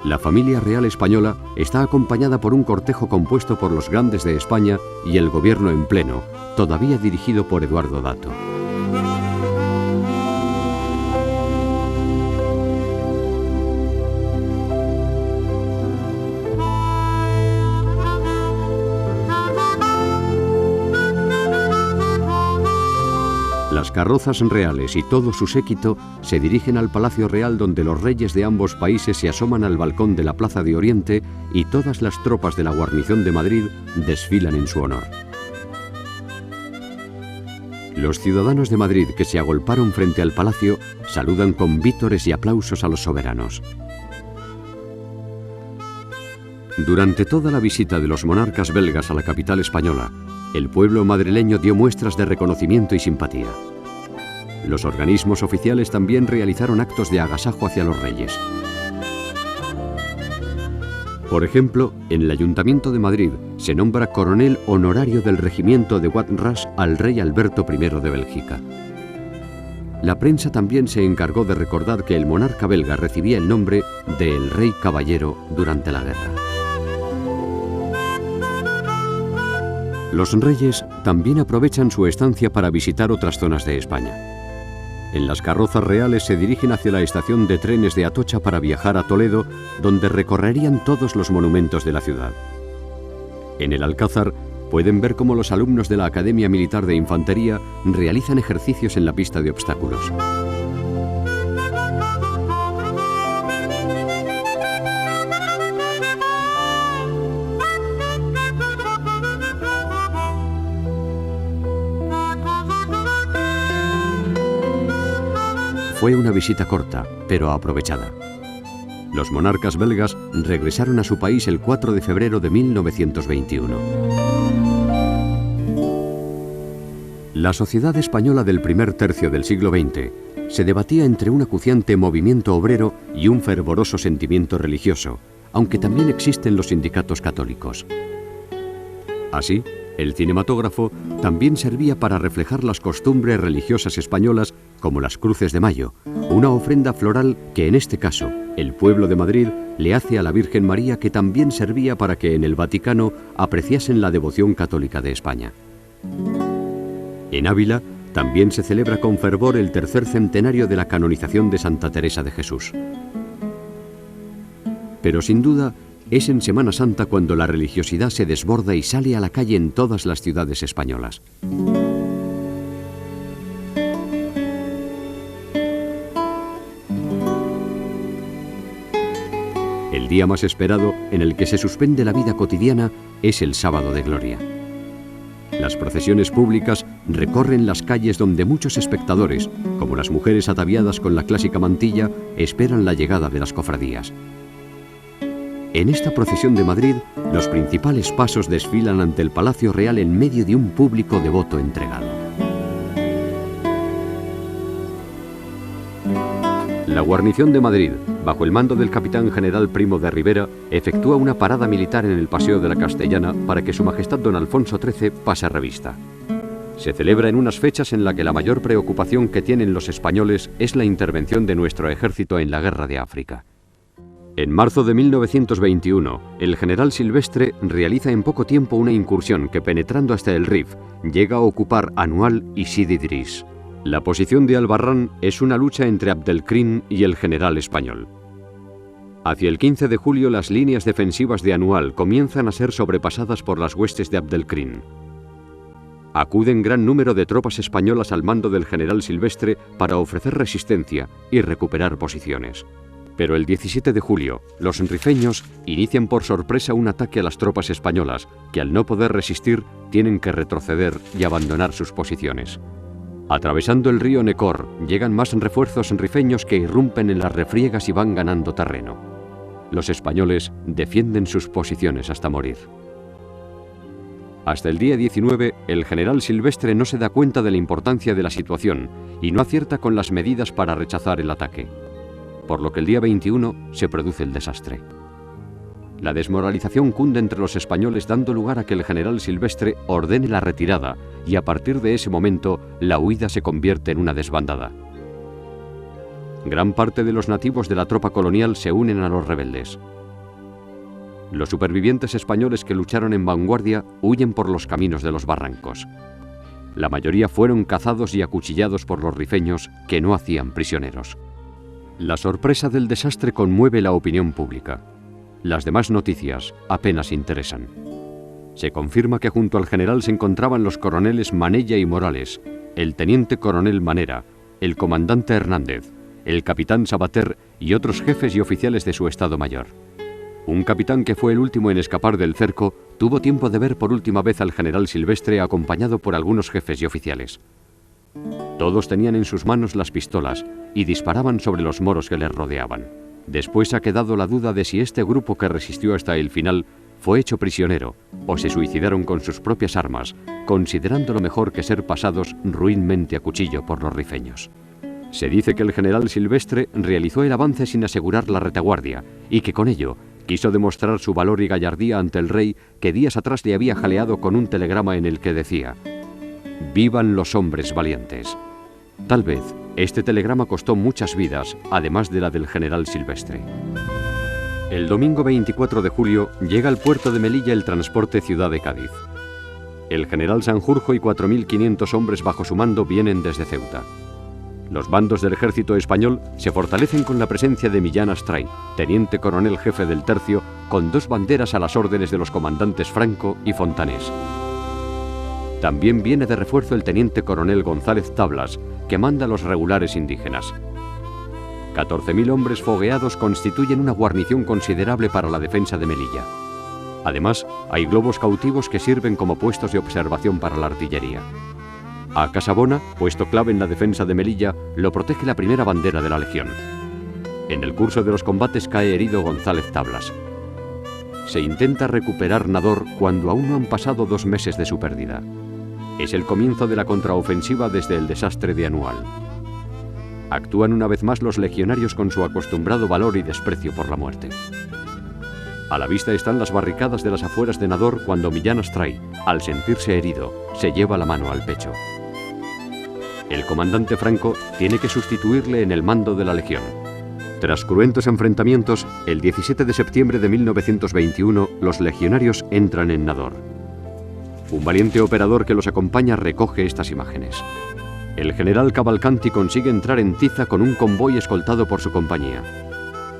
A: La familia real española está acompañada por un cortejo compuesto por los grandes de España y el gobierno en pleno, todavía dirigido por Eduardo Dato. Las carrozas reales y todo su séquito se dirigen al Palacio Real, donde los reyes de ambos países se asoman al balcón de la Plaza de Oriente y todas las tropas de la guarnición de Madrid desfilan en su honor. Los ciudadanos de Madrid que se agolparon frente al palacio saludan con vítores y aplausos a los soberanos. Durante toda la visita de los monarcas belgas a la capital española, el pueblo madrileño dio muestras de reconocimiento y simpatía. Los organismos oficiales también realizaron actos de agasajo hacia los reyes. Por ejemplo, en el Ayuntamiento de Madrid se nombra coronel honorario del regimiento de Watras al rey Alberto I de Bélgica. La prensa también se encargó de recordar que el monarca belga recibía el nombre de El Rey Caballero durante la guerra. Los reyes también aprovechan su estancia para visitar otras zonas de España. En las carrozas reales se dirigen hacia la estación de trenes de Atocha para viajar a Toledo, donde recorrerían todos los monumentos de la ciudad. En el Alcázar pueden ver cómo los alumnos de la Academia Militar de Infantería realizan ejercicios en la pista de obstáculos. Fue una visita corta, pero aprovechada. Los monarcas belgas regresaron a su país el 4 de febrero de 1921. La sociedad española del primer tercio del siglo XX se debatía entre un acuciante movimiento obrero y un fervoroso sentimiento religioso, aunque también existen los sindicatos católicos. Así, el cinematógrafo también servía para reflejar las costumbres religiosas españolas, como las Cruces de Mayo, una ofrenda floral que en este caso el pueblo de Madrid le hace a la Virgen María, que también servía para que en el Vaticano apreciasen la devoción católica de España. En Ávila también se celebra con fervor el tercer centenario de la canonización de Santa Teresa de Jesús. Pero sin duda, es en Semana Santa cuando la religiosidad se desborda y sale a la calle en todas las ciudades españolas. El día más esperado, en el que se suspende la vida cotidiana, es el Sábado de Gloria. Las procesiones públicas recorren las calles donde muchos espectadores, como las mujeres ataviadas con la clásica mantilla, esperan la llegada de las cofradías. En esta procesión de Madrid, los principales pasos desfilan ante el Palacio Real en medio de un público devoto entregado. La guarnición de Madrid, bajo el mando del capitán general Primo de Rivera, efectúa una parada militar en el Paseo de la Castellana para que Su Majestad don Alfonso XIII pase revista. Se celebra en unas fechas en las que la mayor preocupación que tienen los españoles es la intervención de nuestro ejército en la guerra de África. En marzo de 1921, el general Silvestre realiza en poco tiempo una incursión que, penetrando hasta el Rif, llega a ocupar Anual y Sidi Idris. La posición de Albarrán es una lucha entre Abdelkrim y el general español. Hacia el 15 de julio las líneas defensivas de Anual comienzan a ser sobrepasadas por las huestes de Abdelkrim. Acuden gran número de tropas españolas al mando del general Silvestre para ofrecer resistencia y recuperar posiciones. Pero el 17 de julio, los rifeños inician por sorpresa un ataque a las tropas españolas, que al no poder resistir tienen que retroceder y abandonar sus posiciones. Atravesando el río Necor, llegan más refuerzos rifeños que irrumpen en las refriegas y van ganando terreno. Los españoles defienden sus posiciones hasta morir. Hasta el día 19, el general Silvestre no se da cuenta de la importancia de la situación y no acierta con las medidas para rechazar el ataque, por lo que el día 21 se produce el desastre. La desmoralización cunde entre los españoles, dando lugar a que el general Silvestre ordene la retirada y a partir de ese momento la huida se convierte en una desbandada. Gran parte de los nativos de la tropa colonial se unen a los rebeldes. Los supervivientes españoles que lucharon en vanguardia huyen por los caminos de los barrancos. La mayoría fueron cazados y acuchillados por los rifeños, que no hacían prisioneros. La sorpresa del desastre conmueve la opinión pública. Las demás noticias apenas interesan. Se confirma que junto al general se encontraban los coroneles Manella y Morales, el teniente coronel Manera, el comandante Hernández, el capitán Sabater y otros jefes y oficiales de su Estado Mayor. Un capitán que fue el último en escapar del cerco tuvo tiempo de ver por última vez al general Silvestre acompañado por algunos jefes y oficiales. Todos tenían en sus manos las pistolas y disparaban sobre los moros que les rodeaban. Después ha quedado la duda de si este grupo que resistió hasta el final fue hecho prisionero o se suicidaron con sus propias armas, considerándolo mejor que ser pasados ruinmente a cuchillo por los rifeños. Se dice que el general Silvestre realizó el avance sin asegurar la retaguardia y que con ello quiso demostrar su valor y gallardía ante el rey, que días atrás le había jaleado con un telegrama en el que decía: «Vivan los hombres valientes». Tal vez este telegrama costó muchas vidas, además de la del general Silvestre. El domingo 24 de julio llega al puerto de Melilla el transporte Ciudad de Cádiz. El general Sanjurjo y 4.500 hombres bajo su mando vienen desde Ceuta. Los bandos del ejército español se fortalecen con la presencia de Millán Astray, teniente coronel jefe del tercio, con 2 banderas a las órdenes de los comandantes Franco y Fontanés. También viene de refuerzo el teniente coronel González Tablas, que manda a los regulares indígenas. 14.000 hombres fogueados constituyen una guarnición considerable para la defensa de Melilla. Además, hay globos cautivos que sirven como puestos de observación para la artillería. A Casabona, puesto clave en la defensa de Melilla, lo protege la primera bandera de la Legión. En el curso de los combates cae herido González Tablas. Se intenta recuperar Nador cuando aún no han pasado 2 meses de su pérdida. Es el comienzo de la contraofensiva desde el desastre de Anual. Actúan una vez más los legionarios con su acostumbrado valor y desprecio por la muerte. A la vista están las barricadas de las afueras de Nador cuando Millán Astray, al sentirse herido, se lleva la mano al pecho. El comandante Franco tiene que sustituirle en el mando de la Legión. Tras cruentos enfrentamientos, el 17 de septiembre de 1921, los legionarios entran en Nador. Un valiente operador que los acompaña recoge estas imágenes. El general Cavalcanti consigue entrar en Tiza con un convoy escoltado por su compañía.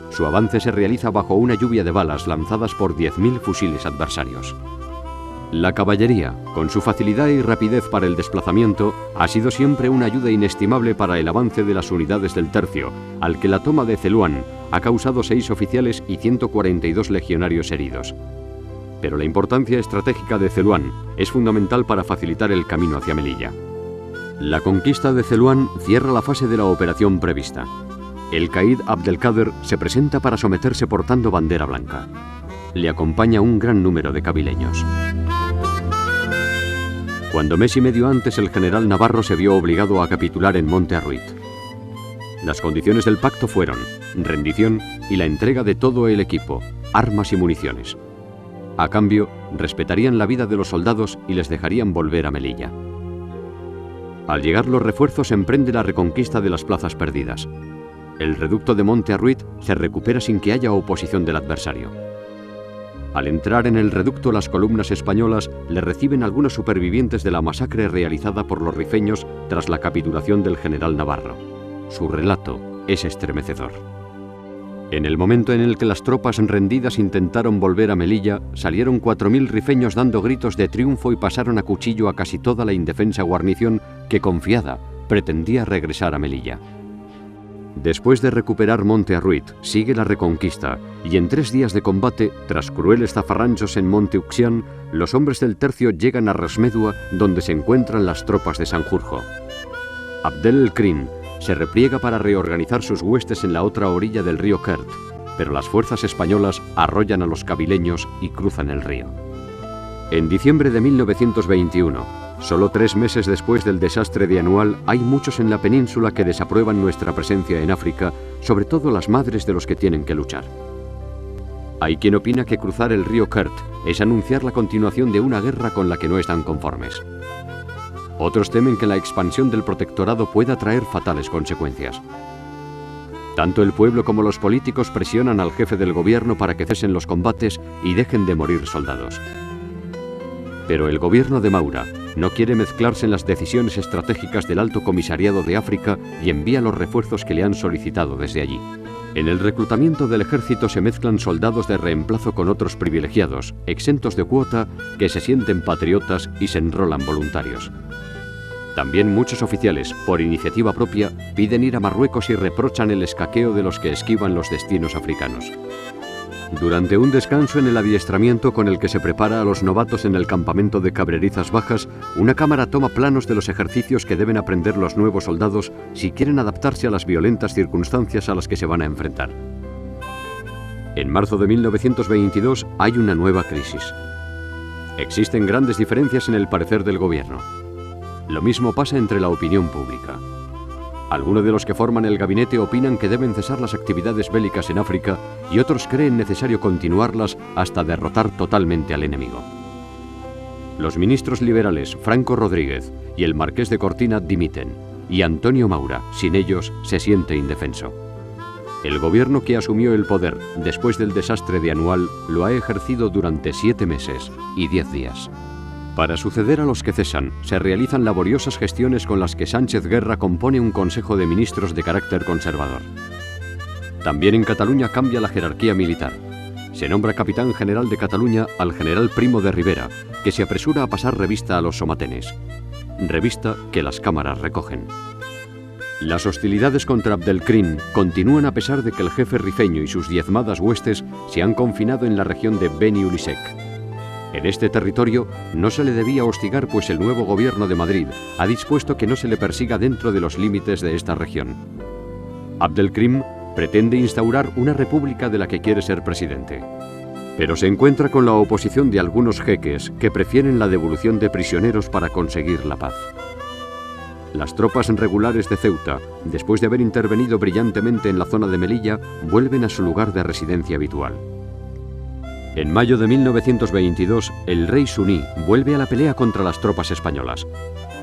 A: Su avance se realiza bajo una lluvia de balas lanzadas por 10.000 fusiles adversarios. La caballería, con su facilidad y rapidez para el desplazamiento, ha sido siempre una ayuda inestimable para el avance de las unidades del tercio, al que la toma de Celuán ha causado 6 oficiales y 142 legionarios heridos. Pero la importancia estratégica de Celuán es fundamental para facilitar el camino hacia Melilla. La conquista de Celuán cierra la fase de la operación prevista. El caid Abdelkader se presenta para someterse portando bandera blanca. Le acompaña un gran número de cabileños. Cuando mes y medio antes el general Navarro se vio obligado a capitular en Monte Arruit. Las condiciones del pacto fueron rendición y la entrega de todo el equipo, armas y municiones. A cambio, respetarían la vida de los soldados y les dejarían volver a Melilla. Al llegar los refuerzos, emprende la reconquista de las plazas perdidas. El reducto de Monte Arruit se recupera sin que haya oposición del adversario. Al entrar en el reducto, las columnas españolas le reciben algunos supervivientes de la masacre realizada por los rifeños tras la capitulación del general Navarro. Su relato es estremecedor. En el momento en el que las tropas rendidas intentaron volver a Melilla, salieron 4.000 rifeños dando gritos de triunfo y pasaron a cuchillo a casi toda la indefensa guarnición que, confiada, pretendía regresar a Melilla. Después de recuperar Monte Arruit, sigue la reconquista, y en 3 días de combate, tras crueles zafarranchos en Monte Uxián, los hombres del tercio llegan a Resmédua, donde se encuentran las tropas de Sanjurjo. Abdel el-Krim se repliega para reorganizar sus huestes en la otra orilla del río Kert, pero las fuerzas españolas arrollan a los kabileños y cruzan el río. En diciembre de 1921, solo 3 meses después del desastre de Anual, hay muchos en la península que desaprueban nuestra presencia en África, sobre todo las madres de los que tienen que luchar. Hay quien opina que cruzar el río Kert es anunciar la continuación de una guerra con la que no están conformes. Otros temen que la expansión del protectorado pueda traer fatales consecuencias. Tanto el pueblo como los políticos presionan al jefe del gobierno para que cesen los combates y dejen de morir soldados. Pero el gobierno de Maura no quiere mezclarse en las decisiones estratégicas del Alto Comisariado de África y envía los refuerzos que le han solicitado desde allí. En el reclutamiento del ejército se mezclan soldados de reemplazo con otros privilegiados, exentos de cuota, que se sienten patriotas y se enrolan voluntarios. También muchos oficiales, por iniciativa propia, piden ir a Marruecos y reprochan el escaqueo de los que esquivan los destinos africanos. Durante un descanso en el adiestramiento con el que se prepara a los novatos en el campamento de Cabrerizas Bajas, una cámara toma planos de los ejercicios que deben aprender los nuevos soldados si quieren adaptarse a las violentas circunstancias a las que se van a enfrentar. En marzo de 1922 hay una nueva crisis. Existen grandes diferencias en el parecer del gobierno. Lo mismo pasa entre la opinión pública. Algunos de los que forman el gabinete opinan que deben cesar las actividades bélicas en África y otros creen necesario continuarlas hasta derrotar totalmente al enemigo. Los ministros liberales Franco Rodríguez y el marqués de Cortina dimiten, y Antonio Maura, sin ellos, se siente indefenso. El gobierno que asumió el poder después del desastre de Anual lo ha ejercido durante 7 meses y 10 días. Para suceder a los que cesan, se realizan laboriosas gestiones con las que Sánchez Guerra compone un Consejo de Ministros de carácter conservador. También en Cataluña cambia la jerarquía militar. Se nombra capitán general de Cataluña al general Primo de Rivera, que se apresura a pasar revista a los somatenes. Revista que las cámaras recogen. Las hostilidades contra Abdelkrim continúan a pesar de que el jefe rifeño y sus diezmadas huestes se han confinado en la región de Beni Ulisek. En este territorio no se le debía hostigar, pues el nuevo gobierno de Madrid ha dispuesto que no se le persiga dentro de los límites de esta región. Abdelkrim pretende instaurar una república de la que quiere ser presidente, pero se encuentra con la oposición de algunos jeques que prefieren la devolución de prisioneros para conseguir la paz. Las tropas regulares de Ceuta, después de haber intervenido brillantemente en la zona de Melilla, vuelven a su lugar de residencia habitual. En mayo de 1922, el rey Suní vuelve a la pelea contra las tropas españolas,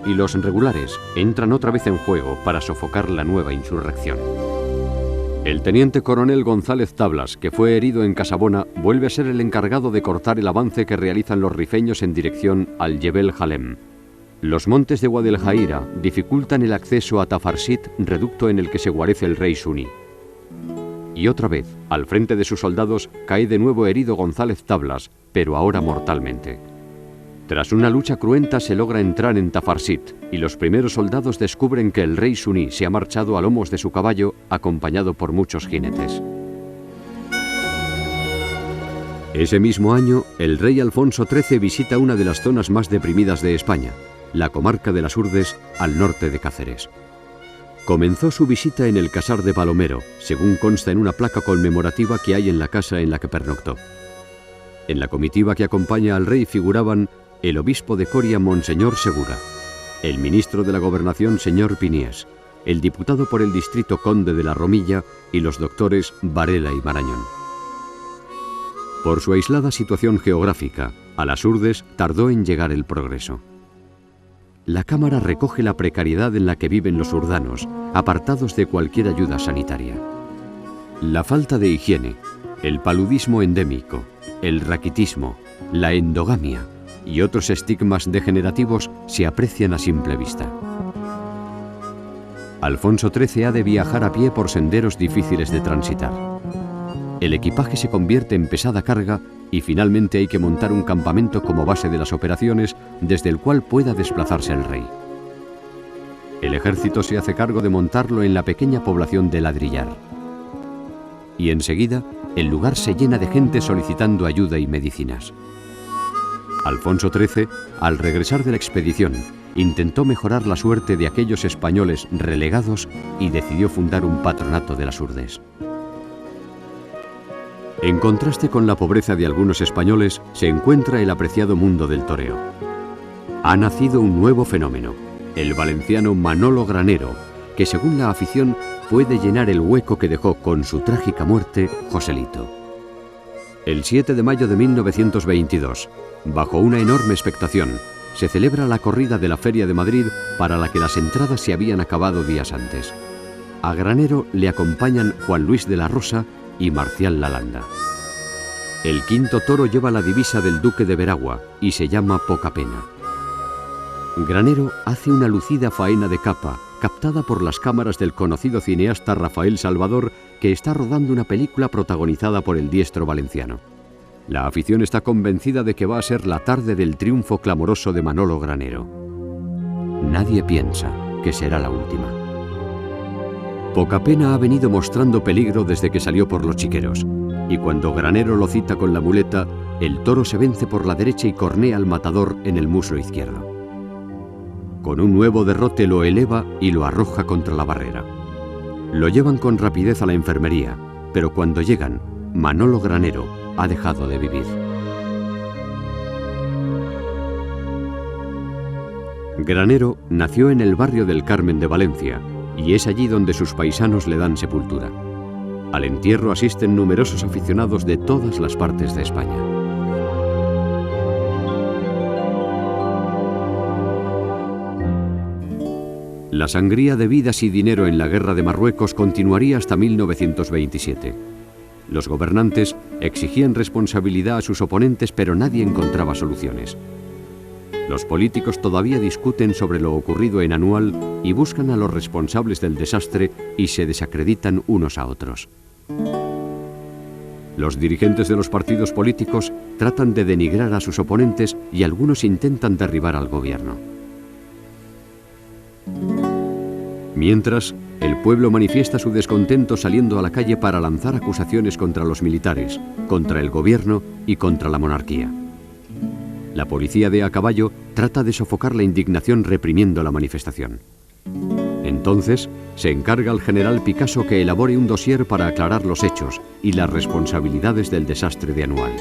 A: y los regulares entran otra vez en juego para sofocar la nueva insurrección. El teniente coronel González Tablas, que fue herido en Casabona, vuelve a ser el encargado de cortar el avance que realizan los rifeños en dirección al Jebel Jalem. Los montes de Guadaljaira dificultan el acceso a Tafarsit, reducto en el que se guarece el rey Suní. Y otra vez, al frente de sus soldados, cae de nuevo herido González Tablas, pero ahora mortalmente. Tras una lucha cruenta se logra entrar en Tafarsit, y los primeros soldados descubren que el rey Suní se ha marchado a lomos de su caballo, acompañado por muchos jinetes. Ese mismo año, el rey Alfonso XIII visita una de las zonas más deprimidas de España, la comarca de las Urdes, al norte de Cáceres. Comenzó su visita en el Casar de Palomero, según consta en una placa conmemorativa que hay en la casa en la que pernoctó. En la comitiva que acompaña al rey figuraban el obispo de Coria, Monseñor Segura, el ministro de la Gobernación, señor Piniés, el diputado por el distrito Conde de la Romilla y los doctores Varela y Marañón. Por su aislada situación geográfica, a las Urdes tardó en llegar el progreso. La Cámara recoge la precariedad en la que viven los urdanos, apartados de cualquier ayuda sanitaria. La falta de higiene, el paludismo endémico, el raquitismo, la endogamia y otros estigmas degenerativos se aprecian a simple vista. Alfonso XIII ha de viajar a pie por senderos difíciles de transitar. El equipaje se convierte en pesada carga y finalmente hay que montar un campamento como base de las operaciones desde el cual pueda desplazarse el rey. El ejército se hace cargo de montarlo en la pequeña población de Ladrillar. Y enseguida el lugar se llena de gente solicitando ayuda y medicinas. Alfonso XIII, al regresar de la expedición, intentó mejorar la suerte de aquellos españoles relegados y decidió fundar un patronato de las Urdes. En contraste con la pobreza de algunos españoles, se encuentra el apreciado mundo del toreo. Ha nacido un nuevo fenómeno, el valenciano Manolo Granero, que según la afición puede llenar el hueco que dejó con su trágica muerte Joselito. El 7 de mayo de 1922, bajo una enorme expectación, se celebra la corrida de la Feria de Madrid para la que las entradas se habían acabado días antes. A Granero le acompañan Juan Luis de la Rosa y Marcial Lalanda. El quinto toro lleva la divisa del duque de Veragua y se llama Poca Pena. Granero hace una lucida faena de capa, captada por las cámaras del conocido cineasta Rafael Salvador, que está rodando una película protagonizada por el diestro valenciano. La afición está convencida de que va a ser la tarde del triunfo clamoroso de Manolo Granero. Nadie piensa que será la última. Poca Pena ha venido mostrando peligro desde que salió por los chiqueros, y cuando Granero lo cita con la muleta, el toro se vence por la derecha y cornea al matador en el muslo izquierdo. Con un nuevo derrote lo eleva y lo arroja contra la barrera. Lo llevan con rapidez a la enfermería, pero cuando llegan, Manolo Granero ha dejado de vivir. Granero nació en el barrio del Carmen de Valencia, y es allí donde sus paisanos le dan sepultura. Al entierro asisten numerosos aficionados de todas las partes de España. La sangría de vidas y dinero en la guerra de Marruecos continuaría hasta 1927. Los gobernantes exigían responsabilidad a sus oponentes, pero nadie encontraba soluciones. Los políticos todavía discuten sobre lo ocurrido en Anual y buscan a los responsables del desastre y se desacreditan unos a otros. Los dirigentes de los partidos políticos tratan de denigrar a sus oponentes y algunos intentan derribar al gobierno. Mientras, el pueblo manifiesta su descontento saliendo a la calle para lanzar acusaciones contra los militares, contra el gobierno y contra la monarquía. La policía de a caballo trata de sofocar la indignación reprimiendo la manifestación. Entonces, se encarga al general Picasso que elabore un dossier para aclarar los hechos y las responsabilidades del desastre de Anual.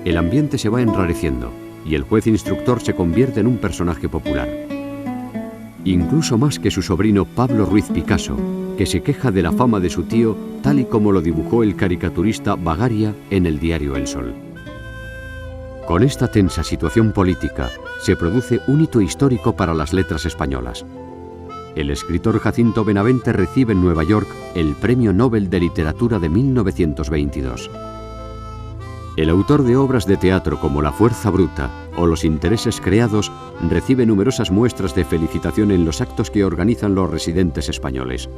A: El ambiente se va enrareciendo y el juez instructor se convierte en un personaje popular. Incluso más que su sobrino Pablo Ruiz Picasso, que se queja de la fama de su tío tal y como lo dibujó el caricaturista Bagaria en el diario El Sol. Con esta tensa situación política se produce un hito histórico para las letras españolas. El escritor Jacinto Benavente recibe en Nueva York el Premio Nobel de Literatura de 1922. El autor de obras de teatro como La fuerza bruta o Los intereses creados recibe numerosas muestras de felicitación en los actos que organizan los residentes españoles.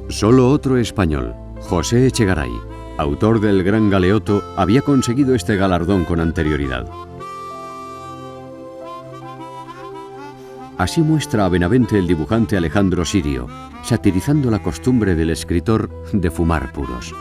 A: Solo otro español, José Echegaray, autor del Gran Galeoto, había conseguido este galardón con anterioridad. Así muestra a Benavente el dibujante Alejandro Sirio, satirizando la costumbre del escritor de fumar puros.